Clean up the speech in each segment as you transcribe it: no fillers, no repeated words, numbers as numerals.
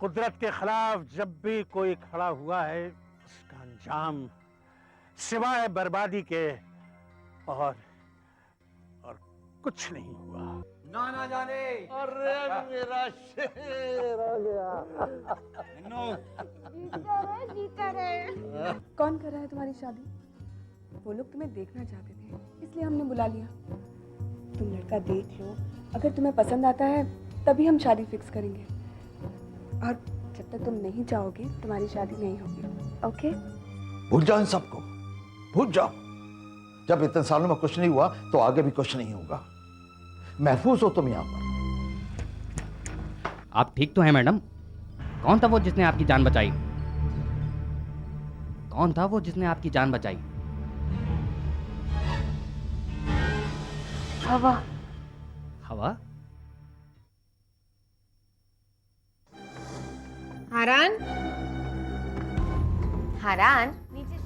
कुदरत के खिलाफ जब भी कोई खड़ा हुआ है उसका अंजाम सिवाय बर्बादी के और कुछ नहीं हुआ। ना जाने। अरे मेरा शेर आ गया। जीता रहे। कौन कर रहा है तुम्हारी शादी? वो लोग तुम्हें देखना चाहते थे, इसलिए हमने बुला लिया। तुम लड़का देख लो, अगर तुम्हें पसंद आता है तभी हम शादी फिक्स करेंगे। और जब तक तुम नहीं चाहोगे तुम्हारी शादी नहीं होगी। ओके? भूल जाओ इन सबको, भूल जाओ। जब इतने सालों में कुछ नहीं हुआ तो आगे भी कुछ नहीं होगा। महफूज हो तुम यहाँ पर। आप ठीक तो हैं मैडम? कौन था वो जिसने आपकी जान बचाई? कौन था वो जिसने आपकी जान बचाई? हवा। हवा? हारान, हारान नीचे।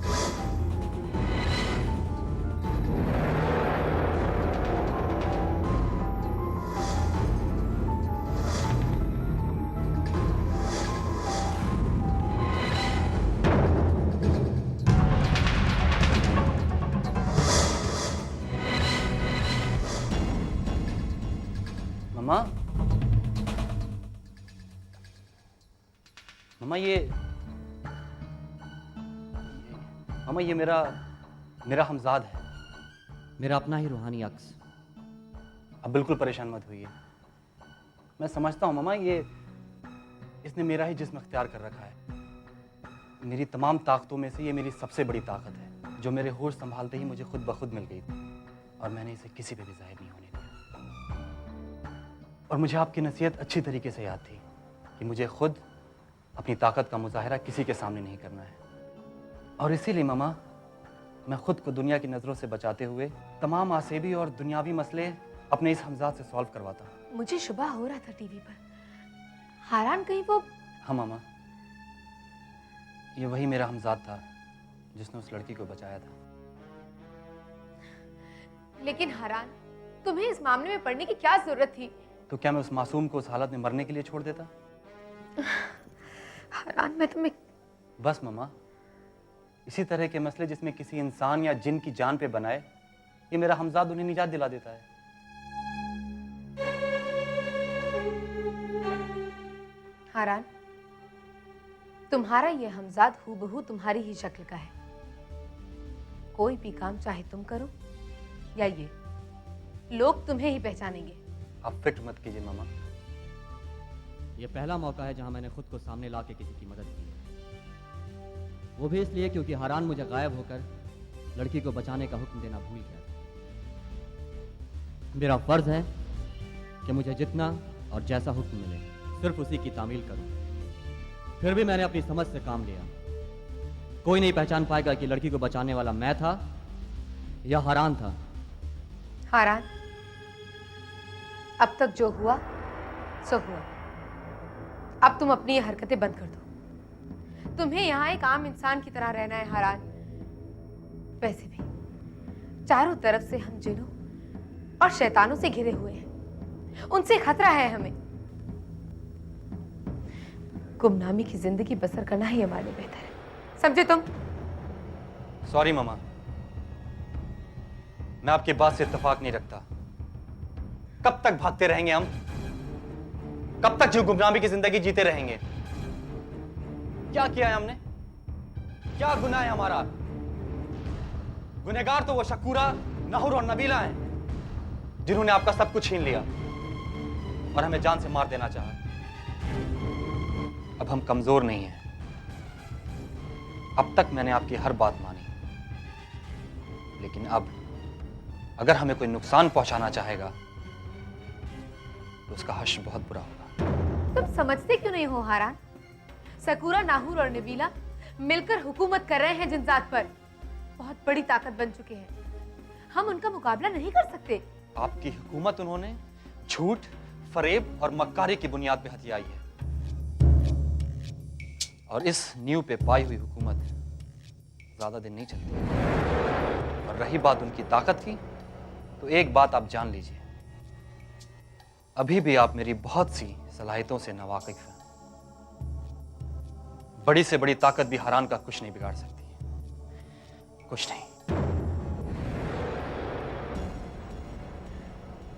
मम्मा, मम्मा ये मेरा हमजाद है, मेरा अपना ही रूहानी अक्स। अब बिल्कुल परेशान मत होइए। मैं समझता हूँ मम्मा, इसने मेरा ही जिस्म अख्तियार कर रखा है। मेरी तमाम ताकतों में से ये मेरी सबसे बड़ी ताकत है, जो मेरे होश संभालते ही मुझे खुद ब खुद मिल गई थी और मैंने इसे किसी पे भी जाहिर नहीं होने दिया। और मुझे आपकी नसीहत अच्छी तरीके से याद थी कि मुझे खुद अपनी ताकत का मुजाहिरा किसी के सामने नहीं करना है। और इसीलिए मामा, मैं खुद को दुनिया की नज़रों से बचाते हुए तमाम आसेबी और दुनियावी मसले अपने इस हमजाद से सॉल्व करवाता हूँ। मुझे शुबह हो रहा था टीवी पर, हारान कहीं वो। हाँ मामा, ये वही मेरा हमजाद था जिसने उस लड़की को बचाया था। लेकिन हारान, तुम्हें इस मामले में पड़ने की क्या जरूरत थी? तो क्या मैं उस मासूम को उस हालत में मरने के लिए छोड़ देता? हारान, मैं तुम्हें। बस मामा, इसी तरह के मसले जिसमें किसी इंसान या जिन की जान पे बनाए, ये मेरा हमजाद उन्हें निजात दिला देता है। हारान, तुम्हारा ये हमजाद हूबहू तुम्हारी ही शक्ल का है। कोई भी काम चाहे तुम करो या ये, लोग तुम्हें ही पहचानेंगे। आप फिक्र मत कीजिए मामा। ये पहला मौका है जहां मैंने खुद को सामने ला के किसी की मदद की है। वो भी इसलिए क्योंकि हारान मुझे गायब होकर लड़की को बचाने का हुक्म देना भूल गया। मेरा फर्ज है कि मुझे जितना और जैसा हुक्म मिले सिर्फ उसी की तामील करूं। फिर भी मैंने अपनी समझ से काम लिया। कोई नहीं पहचान पाएगा कि लड़की को बचाने वाला मैं था या हारान था। हारान, अब तक जो हुआ सो हुआ। अब तुम अपनी ये हरकतें बंद कर दो। तुम्हें यहाँ एक आम इंसान की तरह रहना है हारान। वैसे भी चारों तरफ से हम जिन्नों और शैतानों से घिरे हुए हैं, उनसे खतरा है हमें। गुमनामी की जिंदगी बसर करना ही हमारे लिए बेहतर है, समझे तुम? सॉरी मामा, मैं आपकी बात से इत्तेफाक नहीं रखता। कब तक भागते रहेंगे हम? कब तक जो गुमनामी की जिंदगी जीते रहेंगे? क्या किया है हमने? क्या गुनाह है हमारा? गुनहगार तो वो शकूरा, नहुर और नबीला हैं, जिन्होंने आपका सब कुछ छीन लिया और हमें जान से मार देना चाहा। अब हम कमजोर नहीं हैं। अब तक मैंने आपकी हर बात मानी, लेकिन अब अगर हमें कोई नुकसान पहुंचाना चाहेगा तो उसका हश्र बहुत बुरा होगा। तुम समझते क्यों नहीं हो हारान? सकूरा, नाहूर और नबीला मिलकर हुकूमत कर रहे हैं जिनजात पर। बहुत बड़ी ताकत बन चुके हैं। हम उनका मुकाबला नहीं कर सकते। आपकी हुकूमत उन्होंने झूठ, फरेब और मक्कारी की बुनियाद पे हथियाई है, और इस नींव पे पाई हुई हुकूमत ज्यादा दिन नहीं चलती। और रही बात उनकी ताकत की, तो एक बात आप जान लीजिए, अभी भी आप मेरी बहुत सी सलाहियतों से नावाकिफ हैं। बड़ी से बड़ी ताकत भी हरान का कुछ नहीं बिगाड़ सकती, कुछ नहीं।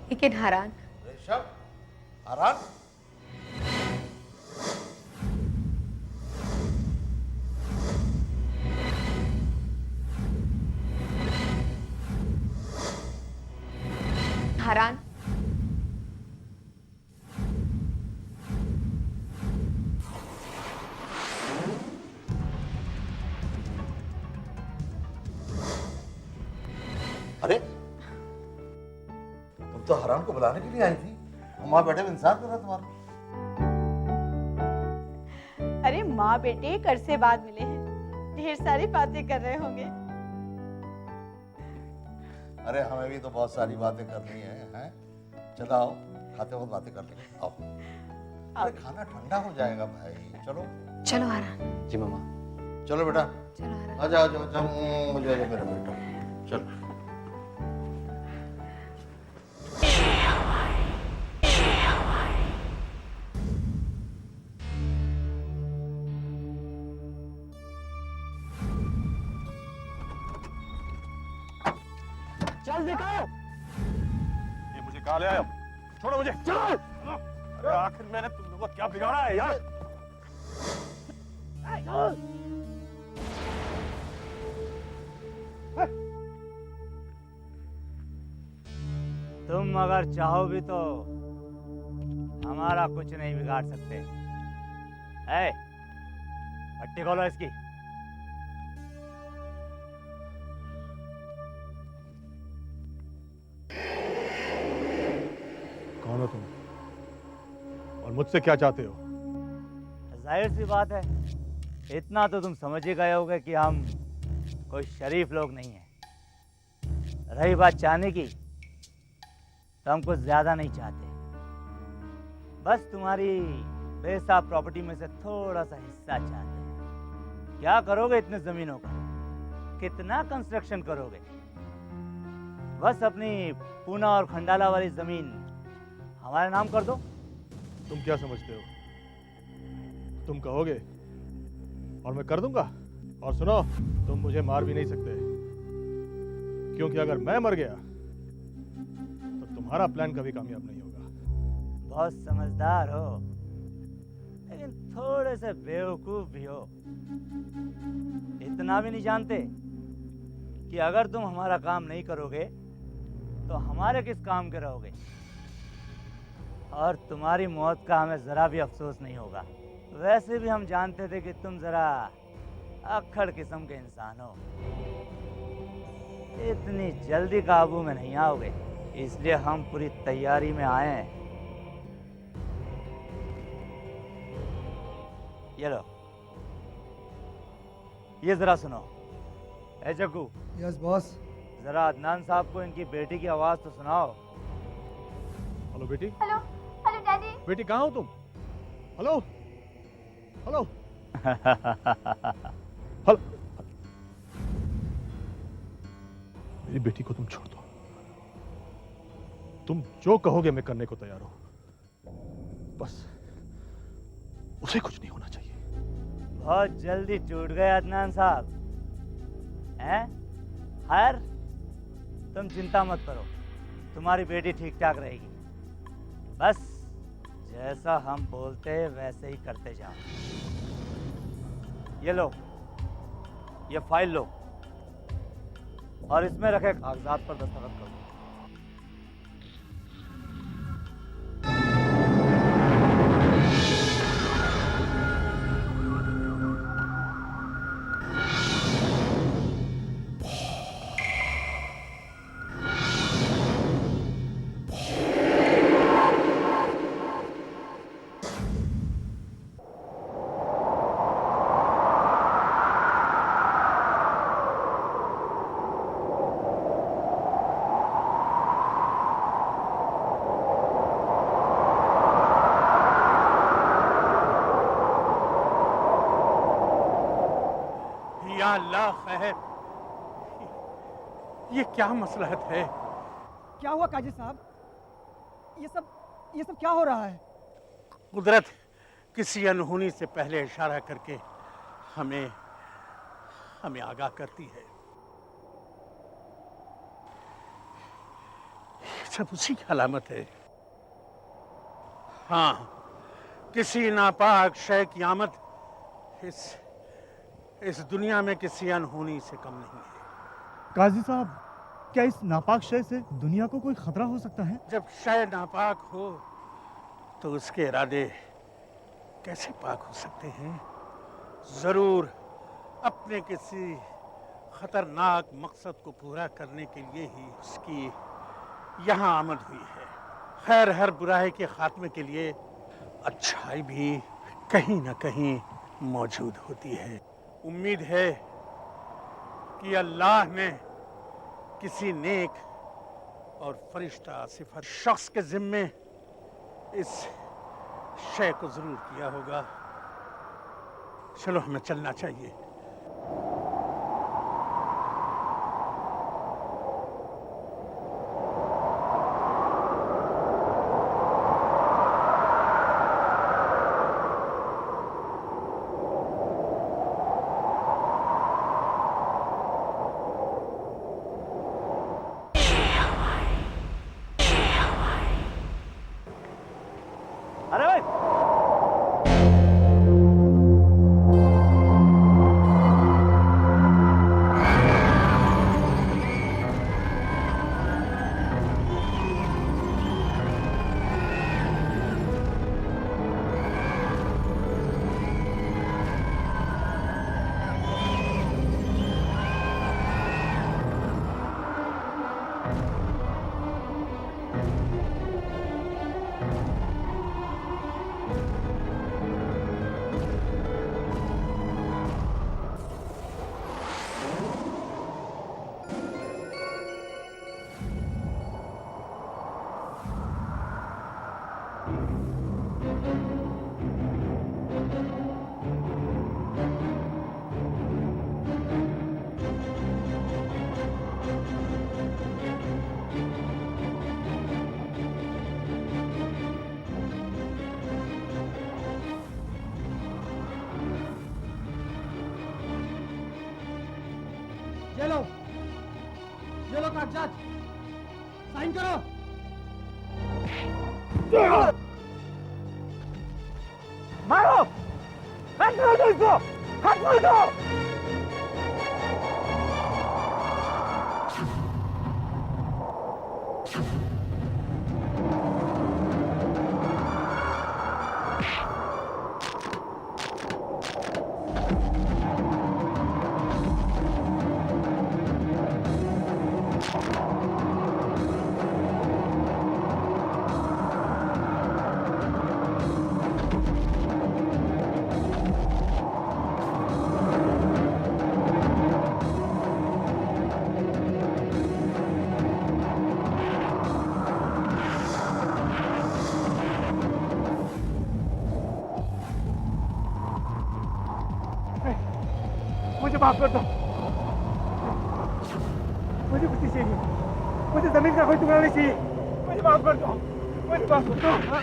लेकिन हरान, ऋषभ, आराम। हरान, अरे तुम तो हरान को बुलाने के लिए आई थी, वहां बैठे हुए इंतजार कर रहा तुम्हारा। अरे माँ बेटे कर से बाद मिले हैं, ढेर सारी बातें कर रहे होंगे। अरे हमें भी तो बहुत सारी बातें करनी हैं? चलो आओ, खाते वक्त बातें कर लेंगे, आओ। अरे खाना ठंडा हो जाएगा भाई, चलो। चलो हरान, जी मामा। चलो बेटा, चलो हरान। आ जाओ, जाओ, जाओ, मुझे मेरा बेटा, चलो। चल दिखाओ। ये मुझे कहाँ ले आया? छोड़ो मुझे, चलो। अरे आखिर मैंने तुम लोगों को क्या बिगाड़ा है यार? तुम अगर चाहो भी तो हमारा कुछ नहीं बिगाड़ सकते। है पट्टी खोलो इसकी। कौन हो तुम और मुझसे क्या चाहते हो? जाहिर सी बात है, इतना तो तुम समझ ही गए होगे कि हम कोई शरीफ लोग नहीं हैं। रही बात चाहने की, तो हम कुछ ज्यादा नहीं चाहते, बस तुम्हारी बेसाब प्रॉपर्टी में से थोड़ा सा हिस्सा चाहते हैं। क्या करोगे इतने जमीनों का? कितना कंस्ट्रक्शन करोगे? बस अपनी पूना और खंडाला वाली जमीन हमारे नाम कर दो। तुम क्या समझते हो? तुम कहोगे और मैं कर दूंगा? और सुनो, तुम मुझे मार भी नहीं सकते, क्योंकि अगर मैं मर गया तो तुम्हारा प्लान कभी कामयाब नहीं होगा। बहुत समझदार हो, लेकिन थोड़े से बेवकूफ भी हो। इतना भी नहीं जानते कि अगर तुम हमारा काम नहीं करोगे तो हमारे किस काम के रहोगे? और तुम्हारी मौत का हमें जरा भी अफसोस नहीं होगा। वैसे भी हम जानते थे कि तुम जरा अक्खड़ किस्म के इंसान हो, इतनी जल्दी काबू में नहीं आओगे, इसलिए हम पूरी तैयारी में आए हैं। ये लो, ये जरा सुनो। ए जग्गू। Yes boss. जरा अदनान साहब को इनकी बेटी की आवाज तो सुनाओ। हेलो बेटी। Hello hello daddy. बेटी कहाँ हो तुम? Hello hello hello. मेरी बेटी को तुम छोड़ दो, तुम जो कहोगे मैं करने को तैयार हूं, बस उसे कुछ नहीं होना चाहिए। बहुत जल्दी टूट गए अदनान साहब हैं? खैर, तुम चिंता मत करो, तुम्हारी बेटी ठीक ठाक रहेगी। बस जैसा हम बोलते हैं वैसे ही करते जाओ। ये लो, ये फाइल लो और इसमें रखे कागजात पर दस्तखत करो। या अल्लाह खैर, ये क्या मसलहत है? क्या हुआ काजी साहब? ये सब क्या हो रहा है? कुदरत किसी अनहोनी से पहले इशारा करके हमें हमें आगाह करती है। ये सब उसी की अलामत है। हाँ, किसी नापाक शय की आमद इस दुनिया में किसी अनहोनी से कम नहीं है। काजी साहब, क्या इस नापाक शय से दुनिया को कोई खतरा हो सकता है? जब शय नापाक हो तो उसके इरादे कैसे पाक हो सकते हैं? जरूर अपने किसी खतरनाक मकसद को पूरा करने के लिए ही उसकी यहाँ आमद हुई है। खैर, हर बुराई के खात्मे के लिए अच्छाई भी कहीं ना कहीं मौजूद होती है। उम्मीद है कि अल्लाह ने किसी नेक और फरिश्ता सिफर शख्स के जिम्मे इस शय को जरूर किया होगा। चलो, हमें चलना चाहिए। अरे भाई, ये लो कागजात, साइन करो। मारो, हाथ मार दो इसको, हाथ मार दो। मुझे माफ कर दो, मुझे कुछ नहीं चाहिए, मुझे जमीन का कोई टुकड़ा नहीं चाहिए, मुझे माफ कर दो, मुझे माफ कर दो।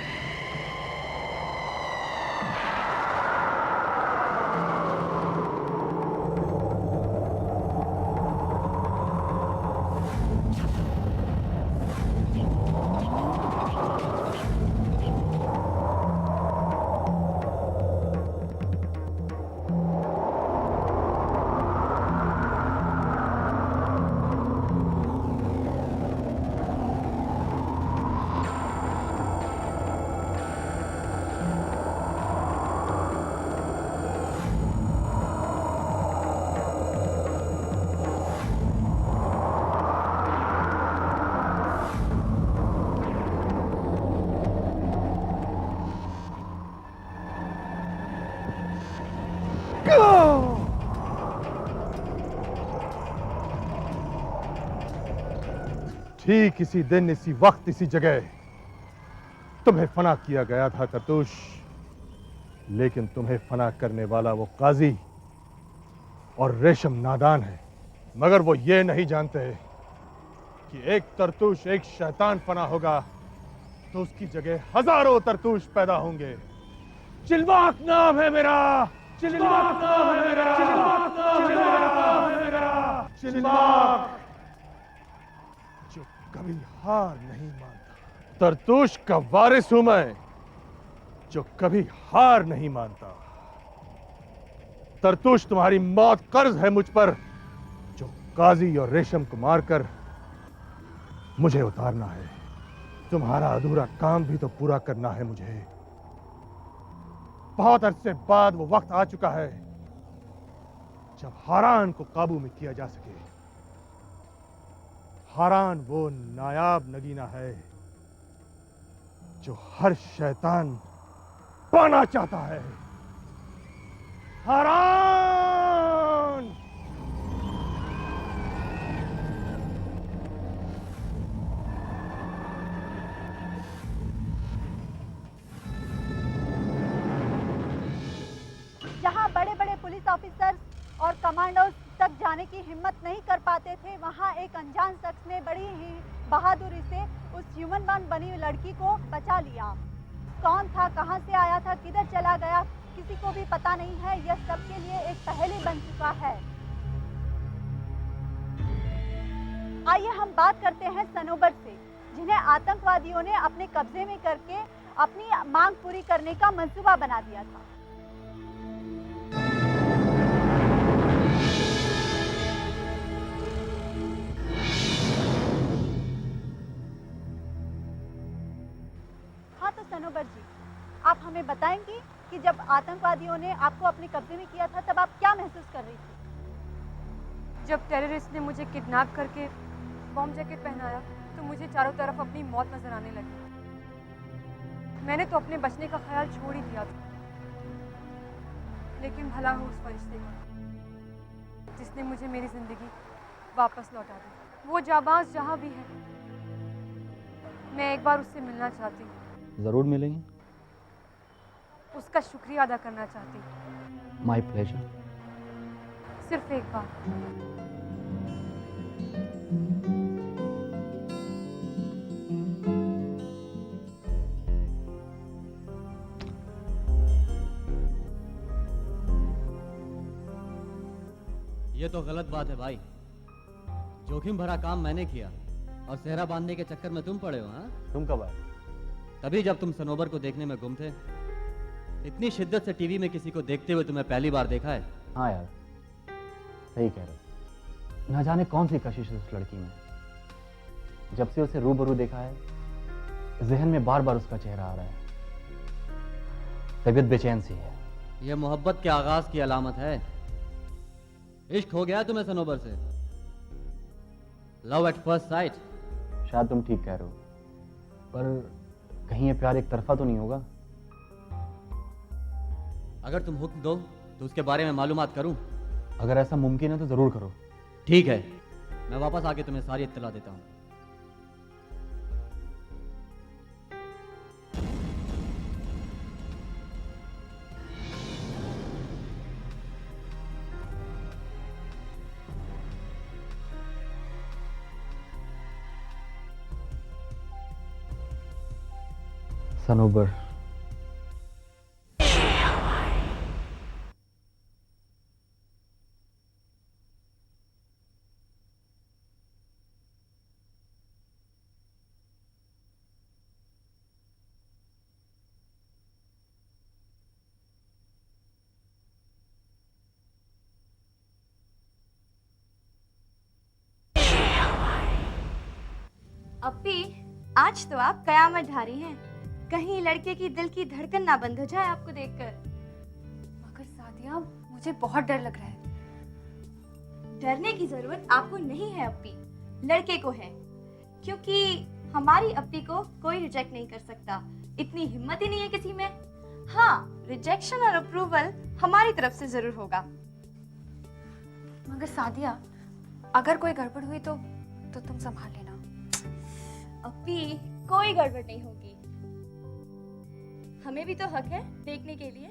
ठीक इसी दिन, इसी वक्त, इसी जगह तुम्हें फना किया गया था करतूश, लेकिन तुम्हें फना करने वाला वो काजी और रेशम नादान है। मगर वो ये नहीं जानते कि एक तरतूश, एक शैतान फना होगा तो उसकी जगह हजारों तरतूश पैदा होंगे। चिलवाक नाम है मेरा, चिल्लाता है मेरा, चिल्लाता है मेरा, चिल्लाता, जो कभी हार नहीं मानता। तरतूश का वारिस हूं मैं, जो कभी हार नहीं मानता। तरतूश तुम्हारी मौत कर्ज है मुझ पर, जो काजी और रेशम को मारकर मुझे उतारना है। तुम्हारा अधूरा काम भी तो पूरा करना है मुझे। बहुत अरसे बाद वो वक्त आ चुका है जब हारान को काबू में किया जा सके। हारान वो नायाब नगीना है जो हर शैतान पाना चाहता है। हारान! जहां बड़े बड़े पुलिस ऑफिसर्स और कमांडोज तक जाने की हिम्मत नहीं कर पाते थे, वहां एक अनजान शख्स ने बड़ी ही बहादुरी से उस ह्यूमन मान बनी हुई लड़की को बचा लिया। कौन था, कहां से आया था, किधर चला गया, किसी को भी पता नहीं है। यह सबके लिए एक पहेली बन चुका है। आइए हम बात करते हैं सनोबर से, जिन्हें आतंकवादियों ने अपने कब्जे में करके अपनी मांग पूरी करने का मंसूबा बना दिया था। हाँ तो सनोबर जी, आप हमें बताएंगी कि जब आतंकवादियों ने आपको अपने कब्जे में किया था तब आप क्या महसूस कर रही थी? जब टेररिस्ट ने मुझे किडनैप करके बॉम्ब जैकेट पहनाया तो मुझे चारों तरफ अपनी मौत नजर आने लगी। मैंने तो अपने बचने का ख्याल छोड़ ही दिया था, लेकिन भला हो उस फरिश्ते का जिसने मुझे मेरी जिंदगी वापस लौटा दी। वो जाबाज जहाँ भी है, मैं एक बार उससे मिलना चाहती हूँ। ज़रूर मिलेंगे। उसका शुक्रिया अदा करना चाहती हूँ। My pleasure. सिर्फ एक बार। ये तो गलत बात है भाई। जोखिम भरा काम मैंने किया और सेहरा बांधने के चक्कर में तुम पड़े हो। हाँ, तुम कब आए? तभी जब तुम सनोबर को देखने में गुम थे। इतनी शिद्दत से टीवी में किसी को देखते हुए तुम्हें पहली बार देखा है। हाँ यार, सही कह रहे हो। ना जाने कौन सी कशिश है उस लड़की में। जब से उसे रूबरू देखा है, जहन में बार बार उसका चेहरा आ रहा है। तबीयत बेचैन सी है। यह मोहब्बत के आगाज की अलामत है। इश्क हो गया तुम्हें सनोबर से। Love at first sight. शायद तुम ठीक कह रहे हो, पर कहीं ये प्यार एक तरफा तो नहीं होगा? अगर तुम हुक्म दो तो उसके बारे में मालूमात करूं। अगर ऐसा मुमकिन है तो जरूर करो। ठीक है, मैं वापस आके तुम्हें सारी इत्तला देता हूं। सनोबर, अपी, आज तो आप कयामत ढारी हैं। कहीं लड़के की दिल की धड़कन ना बंद हो जाए आपको देखकर। मगर सादिया, मुझे बहुत डर लग रहा है। डरने की जरूरत आपको नहीं है अपी, लड़के को है। क्योंकि हमारी अपी को कोई रिजेक्ट नहीं कर सकता। इतनी हिम्मत ही नहीं है किसी में। हाँ, रिजेक्शन और अप्रूवल हमारी तरफ से जरूर होगा। मगर सादिया, अगर कोई गड़बड़ हुई तो तुम संभाल लेना। अपी, कोई गड़बड़ नहीं होगी। हमें भी तो हक है देखने के लिए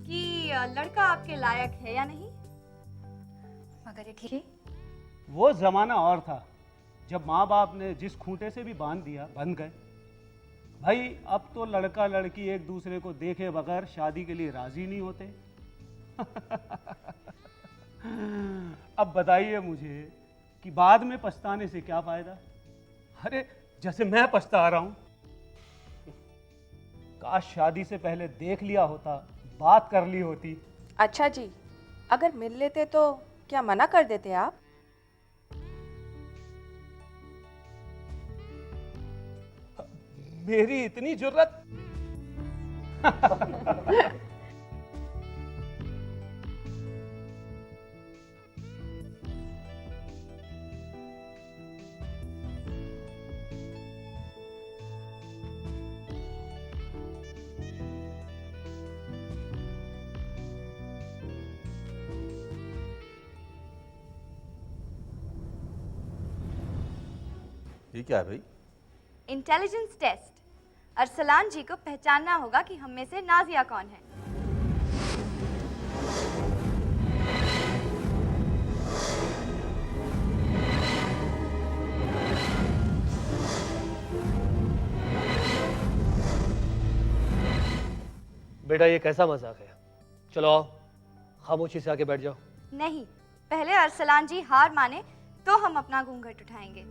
कि लड़का आपके लायक है या नहीं। मगर ये ठीक है। वो जमाना और था जब माँ बाप ने जिस खूंटे से भी बांध दिया बंध गए। भाई अब तो लड़का लड़की एक दूसरे को देखे बगैर शादी के लिए राजी नहीं होते। अब बताइए मुझे कि बाद में पछताने से क्या फायदा। अरे जैसे मैं पछता रहा हूं, काश शादी से पहले देख लिया होता, बात कर ली होती। अच्छा जी, अगर मिल लेते तो क्या मना कर देते आप? मेरी इतनी जुर्रत। ये क्या है भाई? Intelligence test. अरसलान जी को पहचानना होगा कि हम में से नाजिया कौन है। बेटा ये कैसा मजाक है? चलो आओ, खामोशी से आके बैठ जाओ। नहीं, पहले अरसलान जी हार माने तो हम अपना घूंघट उठाएंगे।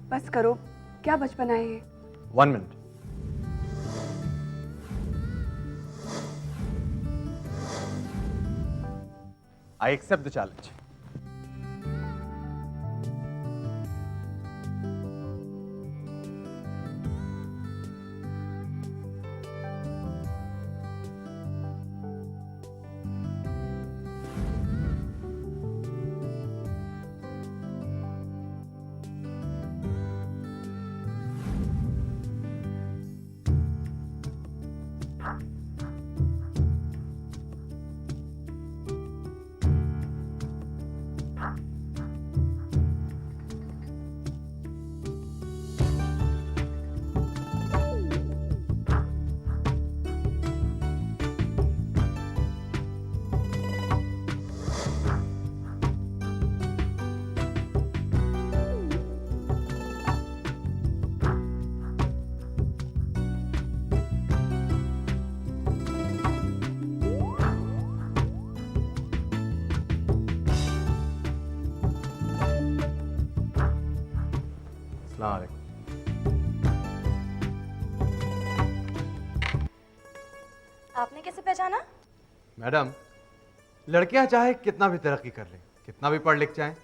बस करो, क्या बचपना है ये। 1 minute. I accept the challenge. आपने कैसे पहचाना? मैडम, लड़कियां चाहे कितना भी तरक्की कर लें, कितना भी पढ़ लिख जाएं,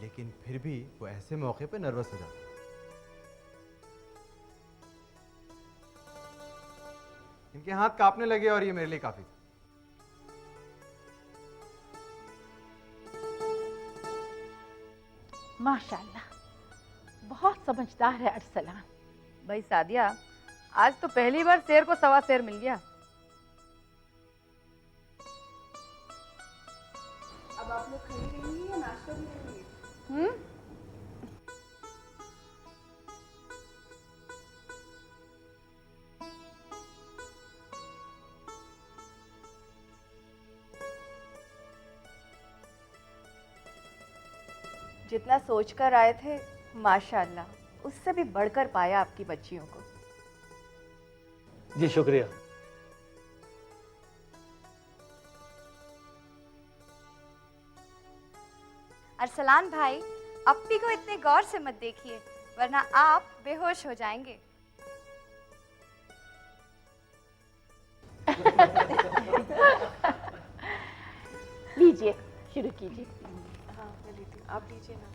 लेकिन फिर भी वो ऐसे मौके पे नर्वस हो जाती हैं। इनके हाथ कांपने लगे और ये मेरे लिए काफी था। माशाल्लाह, बहुत समझदार है अरसलान। भाई सादिया, आज तो पहली बार शेर को सवा शेर मिल गया। अब आप लोग खड़ी रहेंगी या नाश्ता भी करेंगे? जितना सोचकर आए थे, माशाल्लाह, उससे भी बढ़कर पाया आपकी बच्चियों को। जी शुक्रिया। अरसलान भाई, अप्पी को इतने गौर से मत देखिए, वरना आप बेहोश हो जाएंगे। लीजिए, शुरू कीजिए। हाँ, मैं लेती हूँ, आप लीजिए ना।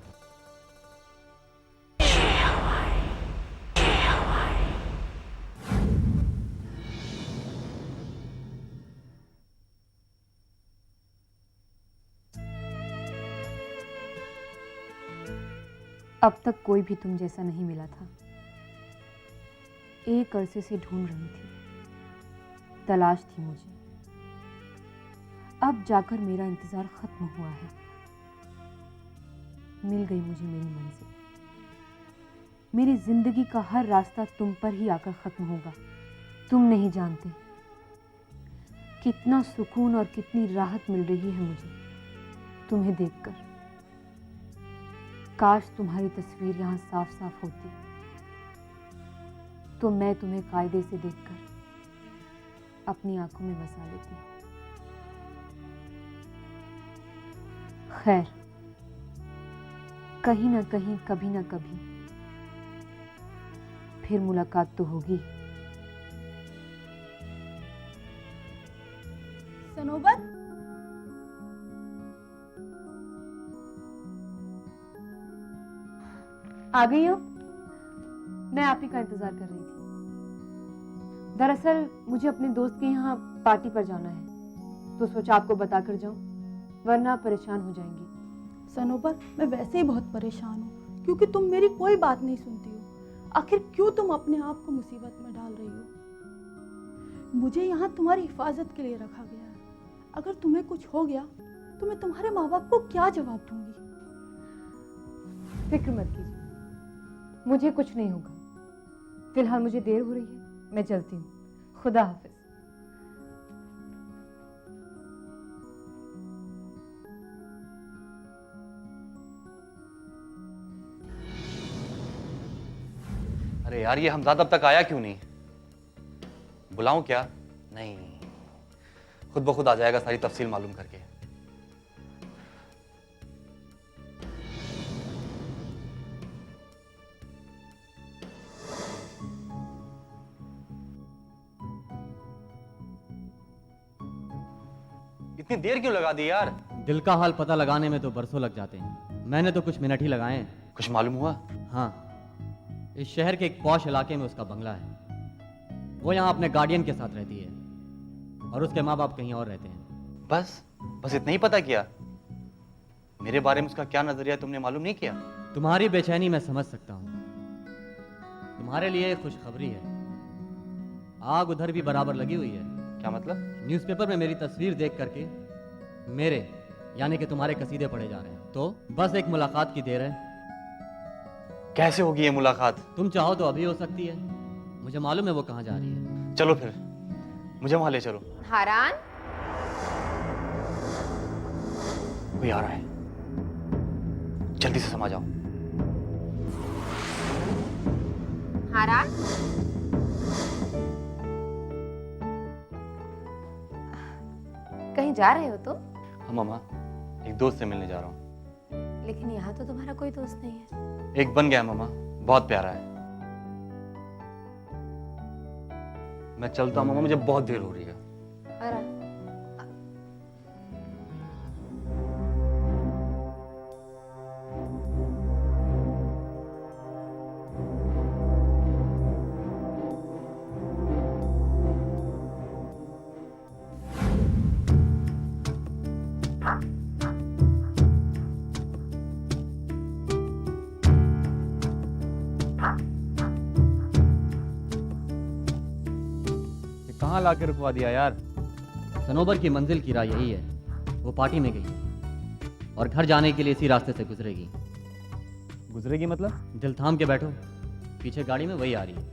अब तक कोई भी तुम जैसा नहीं मिला था। एक अरसे से ढूंढ रही थी, तलाश थी मुझे। अब जाकर मेरा इंतजार खत्म हुआ है। मिल गई मुझे मेरी मंजिल। मेरी जिंदगी का हर रास्ता तुम पर ही आकर खत्म होगा। तुम नहीं जानते कितना सुकून और कितनी राहत मिल रही है मुझे तुम्हें देखकर। काश तुम्हारी तस्वीर यहाँ साफ साफ होती तो मैं तुम्हें कायदे से देखकर अपनी आंखों में बसा लेती। खैर, कहीं ना कहीं कभी ना कभी फिर मुलाकात तो होगी। सनोबर, आ गई हो? मैं आप ही का इंतजार कर रही थी। दरअसल मुझे अपने दोस्त के यहाँ पार्टी पर जाना है, तो सोचा आपको बताकर जाऊं, वरना परेशान हो जाएंगी। सनोबर, मैं वैसे ही बहुत परेशान हूँ क्योंकि तुम मेरी कोई बात नहीं सुनती हो। आखिर क्यों तुम अपने आप को मुसीबत में डाल रही हो? मुझे यहाँ तुम्हारी हिफाजत के लिए रखा गया है। अगर तुम्हें कुछ हो गया तो मैं तुम्हारे माँ बाप को क्या जवाब दूंगी? फिक्र मत कीजिए, मुझे कुछ नहीं होगा। फिलहाल मुझे देर हो रही है, मैं चलती हूँ। खुदा हाफिज। अरे यार, ये हमजाद अब तक आया क्यों नहीं? बुलाऊं क्या? नहीं, खुद ब खुद आ जाएगा सारी तफसील मालूम करके। इतनी देर क्यों लगा दी यार? दिल का हाल पता लगाने में तो बरसों लग जाते हैं, मैंने तो कुछ मिनट ही लगाए हैं। कुछ मालूम हुआ? हाँ, इस शहर के एक पॉश इलाके में उसका बंगला है। वो यहाँ अपने गार्डियन के साथ रहती है और उसके माँ बाप कहीं और रहते हैं। बस इतना ही पता किया? मेरे बारे में उसका क्या नजरिया तुमने मालूम नहीं किया? तुम्हारी बेचैनी मैं समझ सकता हूँ। तुम्हारे लिए खुशखबरी है, आग उधर भी बराबर लगी हुई है। क्या मतलब? न्यूज़पेपर में मेरी तस्वीर देख करके मेरे यानी कि तुम्हारे कसीदे पढ़े जा रहे हैं। तो बस एक मुलाकात की देर है। कैसे होगी ये मुलाकात? तुम चाहो तो अभी हो सकती है, मुझे मालूम है वो कहाँ जा रही है। चलो फिर, मुझे वहां ले चलो। हारान, कोई आ रहा है, जल्दी से समा जाओ। हारान, कहीं जा रहे हो तुम? हाँ मामा, एक दोस्त से मिलने जा रहा हूँ। लेकिन यहाँ तो तुम्हारा कोई दोस्त नहीं है। एक बन गया मामा, बहुत प्यारा है। मैं चलता हूँ मामा, मुझे बहुत देर हो रही है। अरे कहाँ लाके रुकवा दिया यार? सनोबर की मंजिल की राह यही है। वो पार्टी में गई और घर जाने के लिए इसी रास्ते से गुजरेगी। गुजरेगी मतलब? दिल थाम के बैठो, पीछे गाड़ी में वही आ रही है।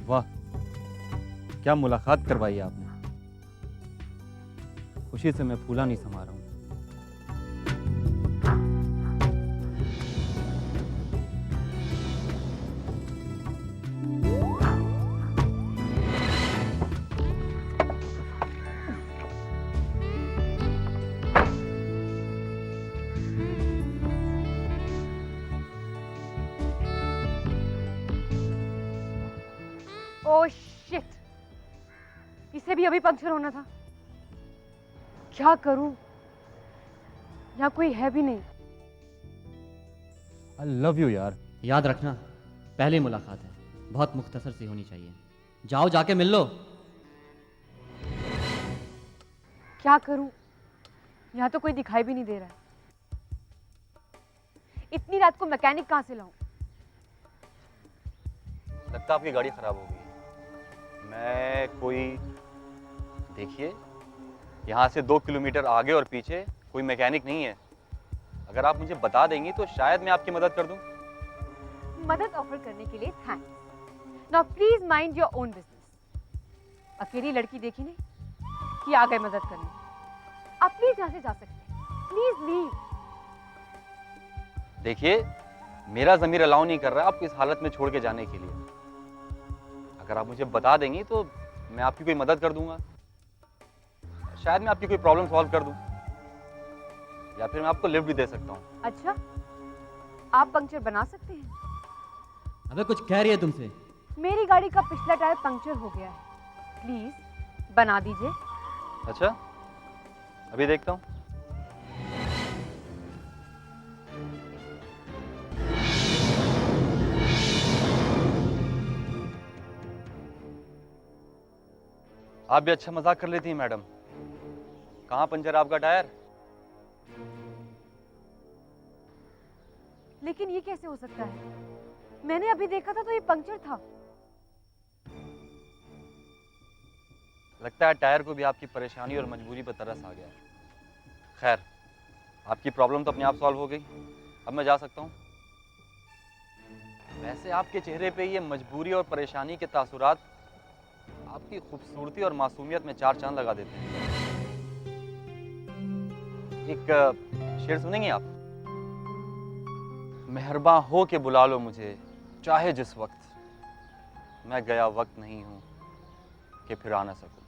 वाह, क्या मुलाकात करवाई आपने। खुशी से मैं फूला नहीं समा रहा हूँ। ओह शिट, इसे भी अभी पंक्चर होना था। क्या करूं, यहाँ कोई है भी नहीं। I love you यार। याद रखना, पहली मुलाकात है, बहुत मुख्तसर सी होनी चाहिए। जाओ जाके मिल लो। क्या करूं, यहाँ तो कोई दिखाई भी नहीं दे रहा है। इतनी रात को मैकेनिक कहाँ से लाऊं? लगता आपकी गाड़ी खराब हो गई। मैं कोई, देखिए, यहाँ से 2 किलोमीटर आगे और पीछे कोई मैकेनिक नहीं है। अगर आप मुझे बता देंगी तो शायद मैं आपकी मदद कर दूं। मदद ऑफर करने के लिए thanks. Now please mind your own business. अकेली लड़की देखी नहीं कि आ गए मदद करने। आप प्लीज यहाँ से जा सकते हैं। Please leave. देखिए, मेरा ज़मीर अलाउ नहीं कर रहा आपको इस हालत में छोड़ के जाने के लिए। अगर आप मुझे बता देंगी तो मैं आपकी कोई मदद कर दूंगा। शायद मैं आपकी कोई प्रॉब्लम सॉल्व कर दूं, या फिर मैं आपको लिफ्ट भी दे सकता हूँ। अच्छा, आप पंक्चर बना सकते हैं? अबे कुछ कह रही है तुमसे? मेरी गाड़ी का पिछला टायर पंक्चर हो गया है, प्लीज बना दीजिए। अच्छा, अभी देखता हूँ। आप भी अच्छा मजाक कर लेती हैं मैडम। कहाँ पंचर आपका टायर? लेकिन ये कैसे हो सकता है? मैंने अभी देखा था तो ये पंक्चर था। लगता है टायर को भी आपकी परेशानी और मजबूरी पर तरस आ गया। खैर, आपकी प्रॉब्लम तो अपने आप सॉल्व हो गई। अब मैं जा सकता हूँ। वैसे आपके चेहरे पे ये मजबूरी और परेशानी के तासुरात आपकी खूबसूरती और मासूमियत में चार चांद लगा देते हैं। एक शेर सुनेंगे आप? मेहरबान हो के बुला लो मुझे चाहे जिस वक्त, मैं गया वक्त नहीं हूं कि फिर आ ना सकूं।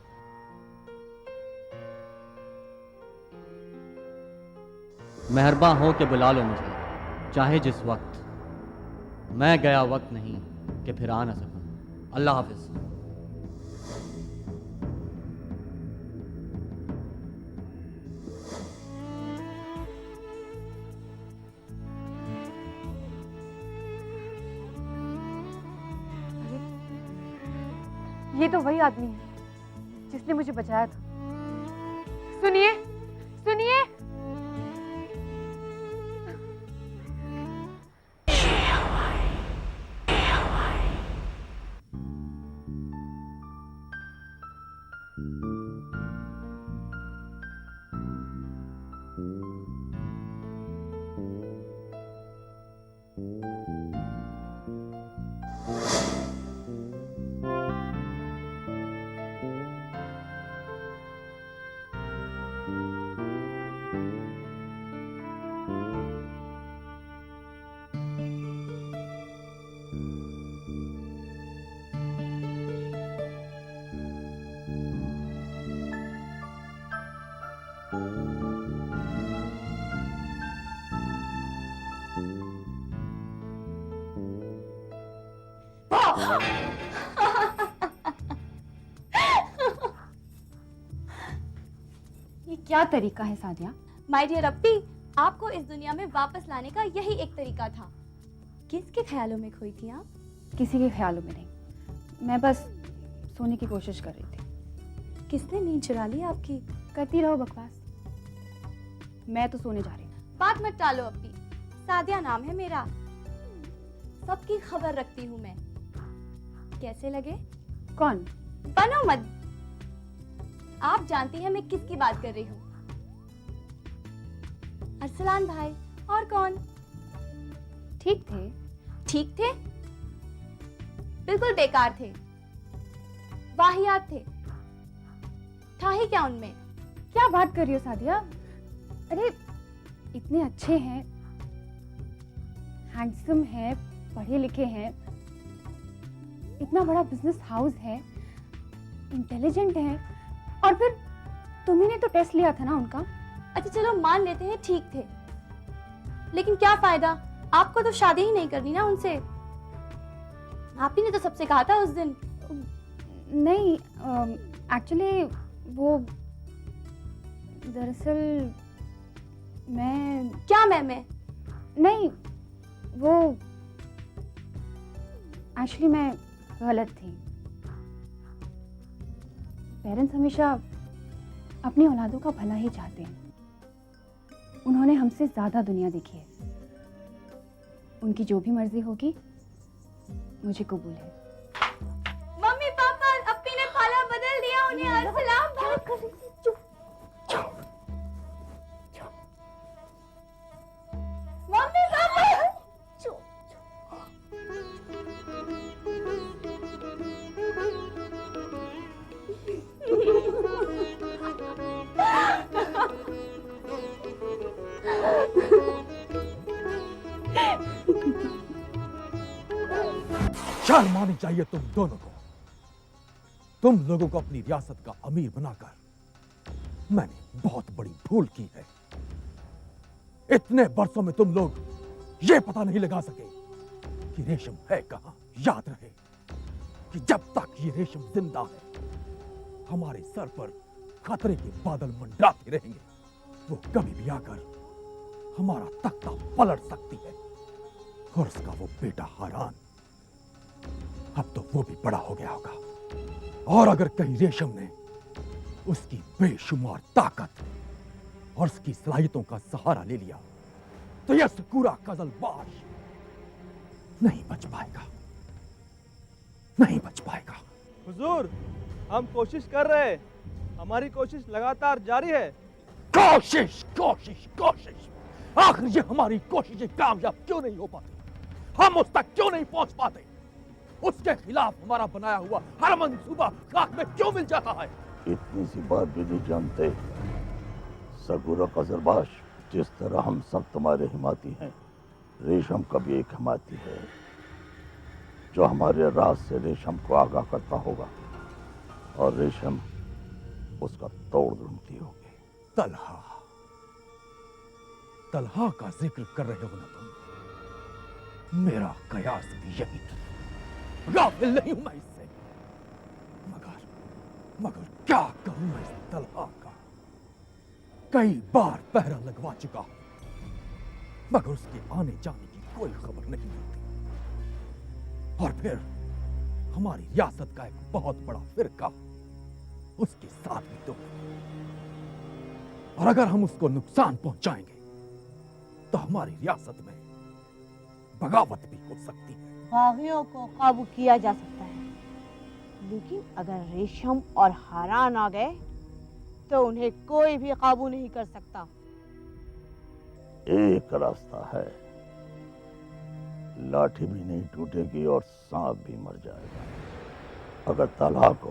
मेहरबान हो के बुला लो मुझे चाहे जिस वक्त, मैं गया वक्त नहीं कि फिर आ ना सकूं। अल्लाह हाफिज। ये तो वही आदमी है जिसने मुझे बचाया था। सुनिए, सुनिए। ये क्या तरीका है सादिया? माय डियर अप्पी, आपको इस दुनिया में वापस लाने का यही एक तरीका था। किसके ख्यालों में खोई थी आप? किसी के ख्यालों में नहीं, मैं बस सोने की कोशिश कर रही थी। किसने नींद चुरा ली आपकी? करती रहो बकवास, मैं तो सोने जा रही हूँ। बात मत टालो अप्पी, सादिया नाम है मेरा, सबकी खबर रखती हूँ मैं। कैसे लगे? कौन? बनो मत, आप जानती हैं मैं किसकी बात कर रही हूँ। अरसलान भाई। और कौन? ठीक थे। ठीक थे? बिल्कुल बेकार थे, वाहियात थे। था ही क्या उनमें? क्या बात कर रही हो सादिया? अरे इतने अच्छे हैं, हैंडसम हैं, पढ़े लिखे हैं, इतना बड़ा बिजनेस हाउस है, इंटेलिजेंट हैं, और फिर तुम्ही ने तो टेस्ट लिया था ना उनका। अच्छा चलो मान लेते हैं ठीक थे, लेकिन क्या फायदा? आपको तो शादी ही नहीं करनी ना उनसे। आप ही ने तो सबसे कहा था उस दिन। नहीं, एक्चुअली वो दरअसल मैं क्या मैं नहीं, वो एक्चुअली मैं गलत थी। पेरेंट्स हमेशा अपनी औलादों का भला ही चाहते हैं। उन्होंने हमसे ज्यादा दुनिया देखी है। उनकी जो भी मर्जी होगी मुझे कबूल है। मम्मी पापा, अप्पी ने पाला बदल दिया उन्हें। अस्सलाम वालेकुम। शर्म आनी चाहिए तुम दोनों को। तुम लोगों को अपनी रियासत का अमीर बनाकर मैंने बहुत बड़ी भूल की है। इतने बरसों में तुम लोग ये पता नहीं लगा सके कि रेशम है कहां। याद रहे कि जब तक ये रेशम जिंदा है हमारे सर पर खतरे के बादल मंडराते रहेंगे। वो कभी भी आकर हमारा तख्ता पलट सकती है। और उसका वो बेटा हारान, अब तो वो भी बड़ा हो गया होगा। और अगर कहीं रेशम ने उसकी बेशुमार ताकत और उसकी सलाहियतों का सहारा ले लिया तो यह सकूरा कजलबाज नहीं बच पाएगा, नहीं बच पाएगा। हुजूर, हम कोशिश कर रहे हैं, हमारी कोशिश लगातार जारी है। कोशिश कोशिश कोशिश, आखिर ये हमारी कोशिशें कामयाब क्यों नहीं हो पाती? हम उस तक क्यों नहीं पहुंच पाते? उसके खिलाफ हमारा बनाया हुआ हर मंसूबा खाक में क्यों मिल जाता है? इतनी सी बात भी नहीं जानते सकूरा कजलबाज? जिस तरह हम सब तुम्हारे हिमाती हैं, रेशम का भी एक हिमाती है जो हमारे राज से रेशम को आगाह करता होगा और रेशम उसका तोड़ ढूंढती होगी। तलहा, तलहा का जिक्र कर रहे हो ना तुम? मेरा कयास भी यही था। गाफिल नहीं हूं मैं इससे, मगर क्या करूं मैं इस तलहा का? कई बार पहरा लगवा चुका हूं मगर उसके आने जाने की कोई खबर नहीं मिलती। और फिर हमारी रियासत का एक बहुत बड़ा फिरका उसके साथ भी तो। और अगर हम उसको नुकसान पहुंचाएंगे तो हमारी रियासत में बगावत भी हो सकती है। बागियों को काबू किया जा सकता है, लेकिन अगर रेशम और हारान आ गए तो उन्हें कोई भी काबू नहीं कर सकता। एक रास्ता है, लाठी भी नहीं टूटेगी और सांप भी मर जाएगा। अगर तलहा को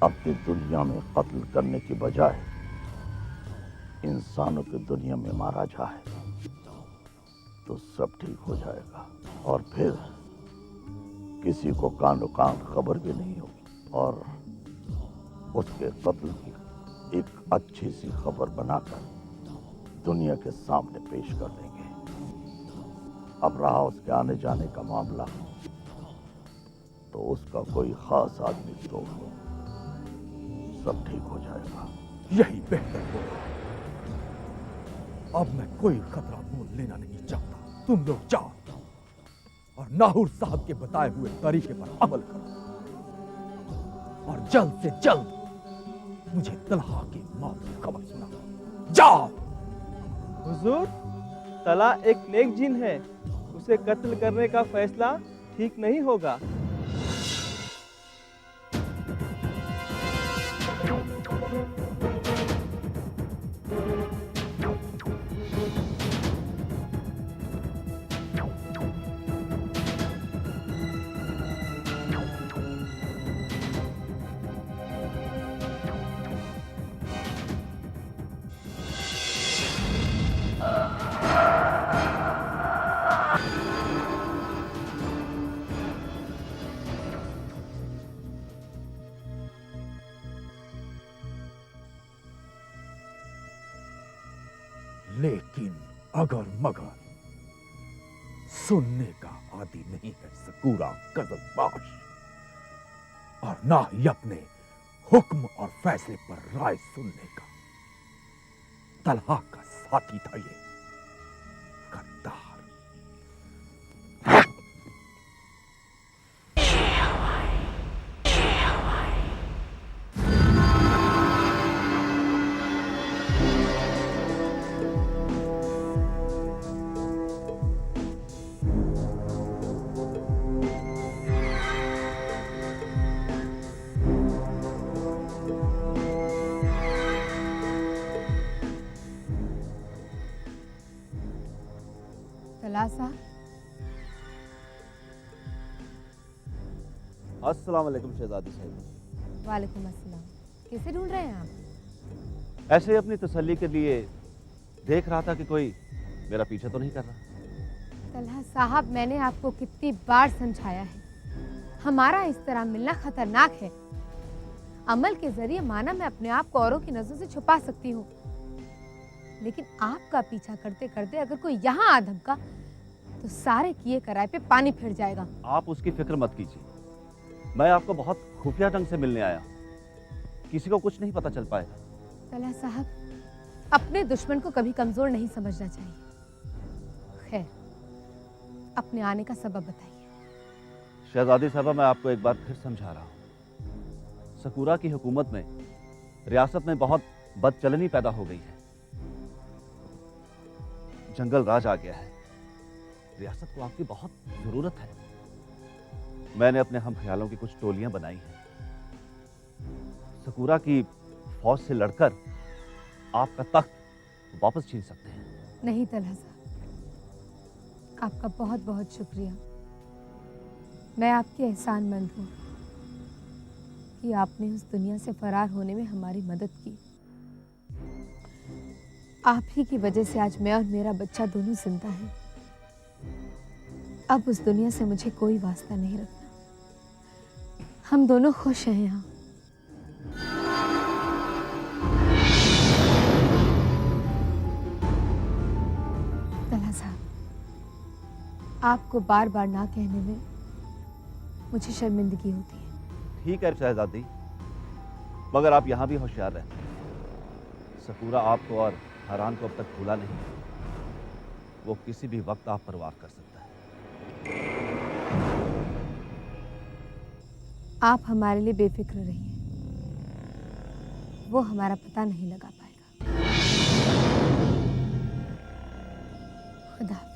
अपनी दुनिया में कत्ल करने की बजाय इंसानों की दुनिया में मारा जाए तो सब ठीक हो जाएगा। और फिर किसी को कानो कान खबर भी नहीं होगी और उसके कत्ल की एक अच्छी सी खबर बनाकर दुनिया के सामने पेश कर देंगे। अब रहा उसके आने जाने का मामला, तो उसका कोई खास आदमी तो सब ठीक हो जाएगा। यही बेहतर होगा। अब मैं कोई खतरा मोल लेना नहीं चाहता। तुम लोग जाओ और नाहूर साहब के बताए हुए तरीके पर अमल करो और जल्द से जल्द मुझे तलहा की मौत की खबर सुनाओ। जाओ। हुजूर, तला एक नेक जिन है, उसे कत्ल करने का फैसला ठीक नहीं होगा। लेकिन अगर मगर सुनने का आदि नहीं है सकूरा कजलबाज, और ना ही अपने हुक्म और फैसले पर राय सुनने का। तलहा का साथी था ये गद्दार। तलासा, अस्सलाम वालेकुम शहजादी साहिब। वालेकुम अस्सलाम। किसे ढूंढ रहे हैं आप? ऐसे ही अपनी तसल्ली के लिए देख रहा था कि कोई मेरा पीछा तो नहीं कर रहा। तलहा साहब, मैंने आपको कितनी बार समझाया है हमारा इस तरह मिलना खतरनाक है। अमल के जरिए माना मैं अपने आप को औरों की नजरों से छुपा सकती हूँ, लेकिन आपका पीछा करते करते अगर कोई यहाँ आ धमका तो सारे किए कराए पे पानी फिर जाएगा। आप उसकी फिक्र मत कीजिए, मैं आपको बहुत खुफिया ढंग से मिलने आया, किसी को कुछ नहीं पता चल पाएगा। तलहा साहब, अपने दुश्मन को कभी कमजोर नहीं समझना चाहिए। खैर, अपने आने का सबब बताइए। शहजादी साहबा, मैं आपको एक बार फिर समझा रहा हूँ, सकूरा की हुकूमत में रियासत में बहुत बदचलनी पैदा हो गई है। जंगल राज आ गया है, रियासत को आपकी बहुत जरूरत है। मैंने अपने हम ख्यालों की कुछ टोलियां बनाई हैं, सकूरा की फौज से लड़कर आपका तख्त वापस छीन सकते हैं। नहीं तलहा साहब, आपका बहुत बहुत शुक्रिया। मैं आपकी एहसानमंद हूँ कि आपने उस दुनिया से फरार होने में हमारी मदद की। आप ही की वजह से आज मैं और मेरा बच्चा दोनों जिंदा हैं। अब उस दुनिया से मुझे कोई वास्ता नहीं रखना। हम दोनों खुश हैं यहाँ। तलहा साहब, आपको बार बार ना कहने में मुझे शर्मिंदगी होती है। ठीक है शहजादी, मगर आप यहाँ भी होशियार रहें। सकूरा आपको और हरान को अब तक भूला नहीं, वो किसी भी वक्त आप पर वार कर सकता है। आप हमारे लिए बेफिक्र रहिए, वो हमारा पता नहीं लगा पाएगा। खुदा हाफिज।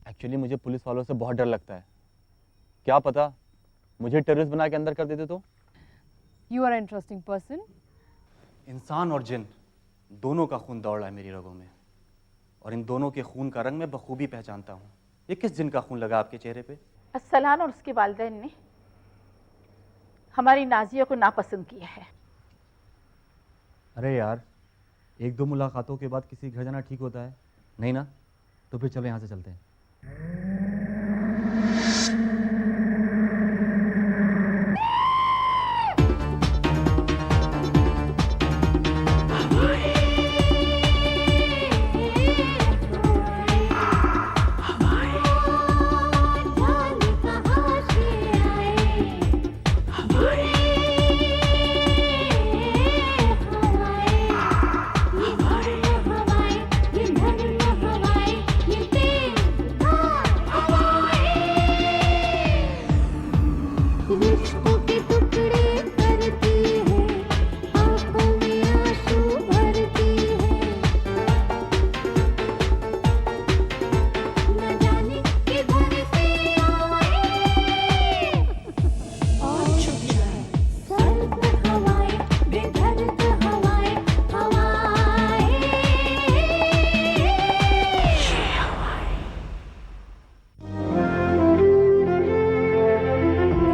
एक्चुअली मुझे पुलिस वालों से बहुत डर लगता है। क्या पता मुझे टेररिस्ट बना के अंदर कर देते तो। You are an interesting person. इंसान और जिन दोनों का खून दौड़ रहा है मेरी रगों में, और इन दोनों के खून का रंग मैं बखूबी पहचानता हूँ। ये किस जिन का खून लगा आपके चेहरे पे? अस्सलान और उसके वालिदैन ने हमारी नाजिया को नापसंद किया है। अरे यार, एक दो मुलाकातों के बाद किसी घर जाना ठीक होता है नहीं ना? तो फिर चलो यहाँ से चलते हैं। Which